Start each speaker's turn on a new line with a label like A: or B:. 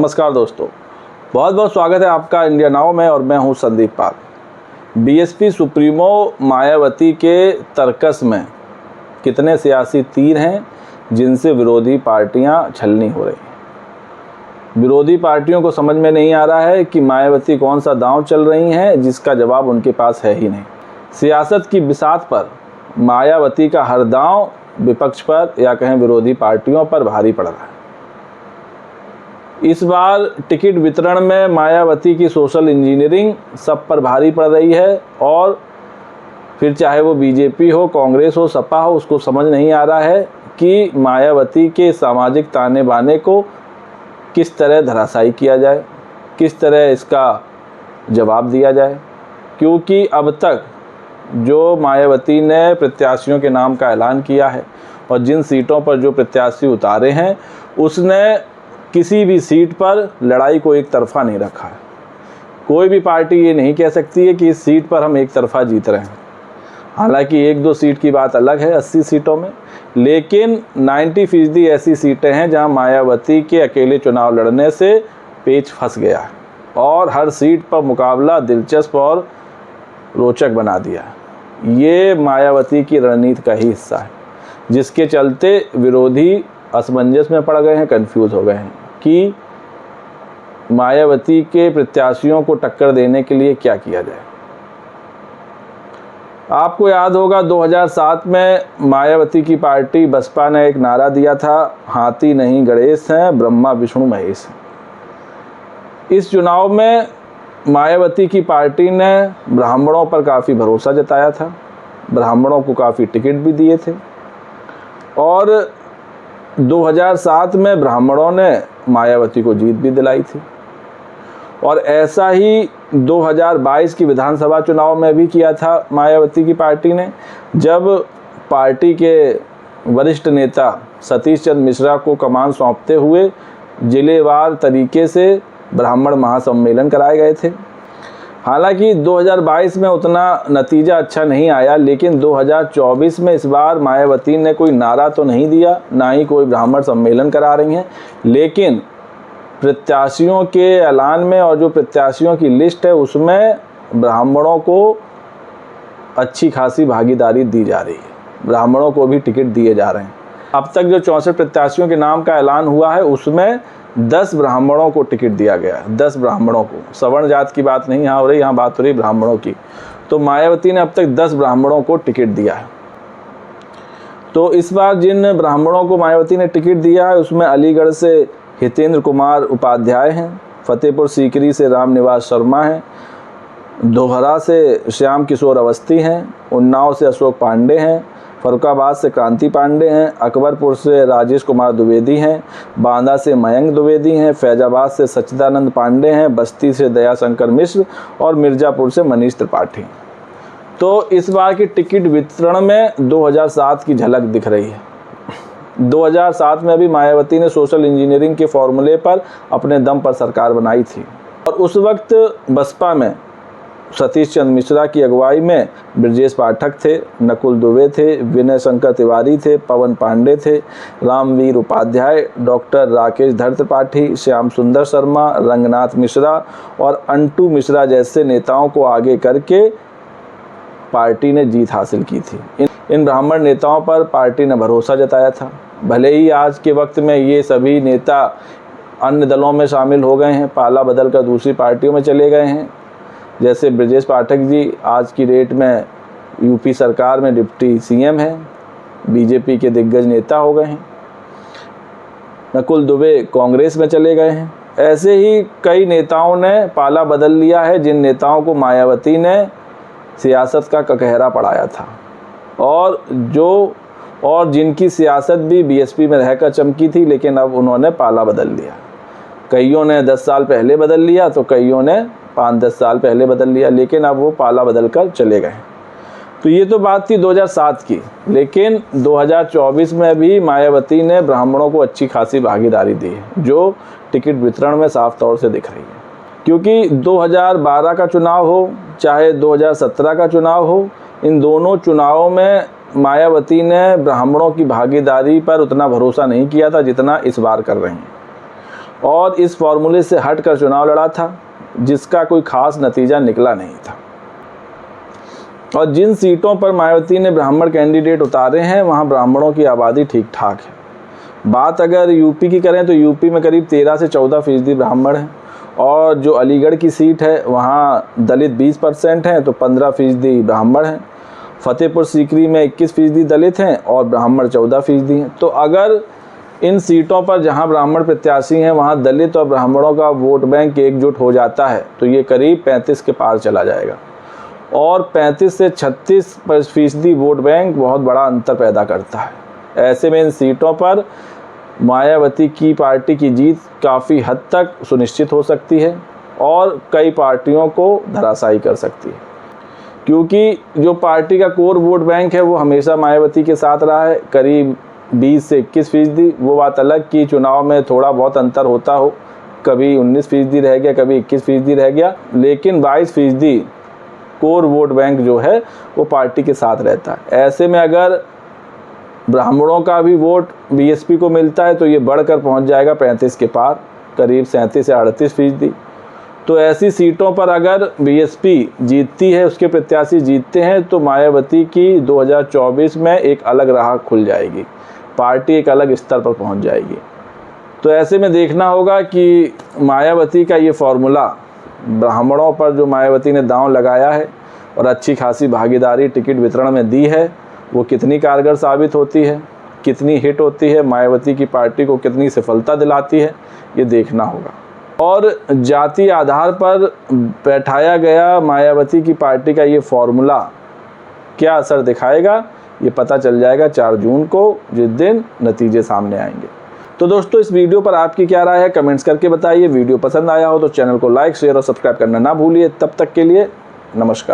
A: नमस्कार दोस्तों, बहुत बहुत स्वागत है आपका इंडिया नाउ में और मैं हूं संदीप पाल। बीएसपी सुप्रीमो मायावती के तर्कस में कितने सियासी तीर हैं जिनसे विरोधी पार्टियां छलनी हो रही हैं। विरोधी पार्टियों को समझ में नहीं आ रहा है कि मायावती कौन सा दांव चल रही हैं जिसका जवाब उनके पास है ही नहीं। सियासत की बिसात पर मायावती का हर दांव विपक्ष पर या कहें विरोधी पार्टियों पर भारी पड़ रहा है। इस बार टिकट वितरण में मायावती की सोशल इंजीनियरिंग सब पर भारी पड़ रही है और फिर चाहे वो बीजेपी हो, कांग्रेस हो, सपा हो, उसको समझ नहीं आ रहा है कि मायावती के सामाजिक ताने बाने को किस तरह धराशायी किया जाए, किस तरह इसका जवाब दिया जाए। क्योंकि अब तक जो मायावती ने प्रत्याशियों के नाम का ऐलान किया है और जिन सीटों पर जो प्रत्याशी उतारे हैं उसने किसी भी सीट पर लड़ाई को एक तरफा नहीं रखा है। कोई भी पार्टी ये नहीं कह सकती है कि इस सीट पर हम एक तरफा जीत रहे हैं। हालांकि एक दो सीट की बात अलग है 80 सीटों में, लेकिन 90% ऐसी सीटें हैं जहां मायावती के अकेले चुनाव लड़ने से पेच फंस गया है और हर सीट पर मुकाबला दिलचस्प और रोचक बना दिया। ये मायावती की रणनीति का ही हिस्सा है, जिसके चलते विरोधी असमंजस में पड़ गए हैं, कंफ्यूज हो गए हैं कि मायावती के प्रत्याशियों को टक्कर देने के लिए क्या किया जाए। आपको याद होगा 2007 में मायावती की पार्टी बसपा ने एक नारा दिया था, हाथी नहीं गणेश हैं, ब्रह्मा विष्णु महेश हैं। इस चुनाव में मायावती की पार्टी ने ब्राह्मणों पर काफ़ी भरोसा जताया था, ब्राह्मणों को काफ़ी टिकट भी दिए थे और 2007 में ब्राह्मणों ने मायावती को जीत भी दिलाई थी। और ऐसा ही 2022 की विधानसभा चुनाव में भी किया था मायावती की पार्टी ने, जब पार्टी के वरिष्ठ नेता सतीश चंद्र मिश्रा को कमान सौंपते हुए जिलेवार तरीके से ब्राह्मण महासम्मेलन कराए गए थे। हालांकि 2022 में उतना नतीजा अच्छा नहीं आया, लेकिन 2024 में इस बार मायावती ने कोई नारा तो नहीं दिया, ना ही कोई ब्राह्मण सम्मेलन करा रही हैं, लेकिन प्रत्याशियों के ऐलान में और जो प्रत्याशियों की लिस्ट है उसमें ब्राह्मणों को अच्छी खासी भागीदारी दी जा रही है, ब्राह्मणों को भी टिकट दिए जा रहे हैं। अब तक जो 64 प्रत्याशियों के नाम का ऐलान हुआ है उसमें 10 ब्राह्मणों को टिकट दिया गया है। 10 ब्राह्मणों को, सवर्ण जात की बात नहीं यहाँ हो रही, यहाँ बात हो रही ब्राह्मणों की। तो मायावती ने अब तक 10 ब्राह्मणों को टिकट दिया है। तो इस बार जिन ब्राह्मणों को मायावती ने टिकट दिया है उसमें अलीगढ़ से हितेंद्र कुमार उपाध्याय हैं, फतेहपुर सीकरी से रामनिवास शर्मा हैं, दोहरा से श्याम किशोर अवस्थी हैं, उन्नाव से अशोक पांडे हैं, फरुखाबाद से क्रांति पांडे हैं, अकबरपुर से राजेश कुमार द्विवेदी हैं, बांदा से मयंक द्विवेदी हैं, फैजाबाद से सच्चिदानंद पांडे हैं, बस्ती से दयाशंकर मिश्र और मिर्ज़ापुर से मनीष त्रिपाठी। तो इस बार की टिकट वितरण में 2007 की झलक दिख रही है। 2007 में भी मायावती ने सोशल इंजीनियरिंग के फॉर्मूले पर अपने दम पर सरकार बनाई थी और उस वक्त बसपा में सतीश चंद्र मिश्रा की अगुवाई में ब्रजेश पाठक थे, नकुल दुबे थे, विनय शंकर तिवारी थे, पवन पांडे थे, रामवीर उपाध्याय, डॉक्टर राकेश धर त्रिपाठी, श्याम सुंदर शर्मा, रंगनाथ मिश्रा और अंटू मिश्रा जैसे नेताओं को आगे करके पार्टी ने जीत हासिल की थी। इन ब्राह्मण नेताओं पर पार्टी ने भरोसा जताया था। भले ही आज के वक्त में ये सभी नेता अन्य दलों में शामिल हो गए हैं, पाला बदल कर दूसरी पार्टियों में चले गए हैं। जैसे ब्रजेश पाठक जी आज की डेट में यूपी सरकार में डिप्टी सीएम हैं, बीजेपी के दिग्गज नेता हो गए हैं। नकुल दुबे कांग्रेस में चले गए हैं। ऐसे ही कई नेताओं ने पाला बदल लिया है, जिन नेताओं को मायावती ने सियासत का ककहरा पढ़ाया था और जिनकी सियासत भी बीएसपी में रहकर चमकी थी, लेकिन अब उन्होंने पाला बदल लिया। कईयों ने 10 साल पहले बदल लिया तो कईयों ने 5-10 साल पहले बदल लिया, लेकिन अब वो पाला बदल कर चले गए। तो ये तो बात थी 2007 की, लेकिन 2024 में भी मायावती ने ब्राह्मणों को अच्छी खासी भागीदारी दी है, जो टिकट वितरण में साफ तौर से दिख रही है। क्योंकि 2012 का चुनाव हो चाहे 2017 का चुनाव हो, इन दोनों चुनावों में मायावती ने ब्राह्मणों की भागीदारी पर उतना भरोसा नहीं किया था जितना इस बार कर रही हैं। और इस फॉर्मूले से हटकर चुनाव लड़ा था, जिसका कोई खास नतीजा निकला नहीं था। और जिन सीटों पर मायावती ने ब्राह्मण कैंडिडेट उतारे हैं वहाँ ब्राह्मणों की आबादी ठीक ठाक है। बात अगर यूपी की करें तो यूपी में करीब 13 से 14% ब्राह्मण हैं, और जो अलीगढ़ की सीट है वहाँ दलित 20% हैं तो 15% ब्राह्मण हैं। फतेहपुर सीकरी में 21% दलित हैं और ब्राह्मण 14% हैं। तो अगर इन सीटों पर जहां ब्राह्मण प्रत्याशी हैं वहां दलित और ब्राह्मणों का वोट बैंक एकजुट हो जाता है तो ये करीब 35 के पार चला जाएगा, और 35 से 36% वोट बैंक बहुत बड़ा अंतर पैदा करता है। ऐसे में इन सीटों पर मायावती की पार्टी की जीत काफ़ी हद तक सुनिश्चित हो सकती है और कई पार्टियों को धराशायी कर सकती है, क्योंकि जो पार्टी का कोर वोट बैंक है वो हमेशा मायावती के साथ रहा है, करीब 20 से 21%। वो बात अलग कि चुनाव में थोड़ा बहुत अंतर होता हो, कभी 19% रह गया, कभी 21% रह गया, लेकिन 22% कोर वोट बैंक जो है वो पार्टी के साथ रहता है। ऐसे में अगर ब्राह्मणों का भी वोट बीएसपी को मिलता है तो ये बढ़कर पहुंच जाएगा 35 के पार, करीब 37 से 38%। तो ऐसी सीटों पर अगर बीएसपी जीतती है, उसके प्रत्याशी जीतते हैं, तो मायावती की 2024 में एक अलग राह खुल जाएगी, पार्टी एक अलग स्तर पर पहुंच जाएगी। तो ऐसे में देखना होगा कि मायावती का ये फॉर्मूला, ब्राह्मणों पर जो मायावती ने दांव लगाया है और अच्छी खासी भागीदारी टिकट वितरण में दी है, वो कितनी कारगर साबित होती है, कितनी हिट होती है, मायावती की पार्टी को कितनी सफलता दिलाती है, ये देखना होगा। और जाति आधार पर बैठाया गया मायावती की पार्टी का ये फॉर्मूला क्या असर दिखाएगा, ये पता चल जाएगा 4 जून को, जिस दिन नतीजे सामने आएंगे। तो दोस्तों, इस वीडियो पर आपकी क्या राय है कमेंट्स करके बताइए। वीडियो पसंद आया हो तो चैनल को लाइक, शेयर और सब्सक्राइब करना ना भूलिए। तब तक के लिए नमस्कार।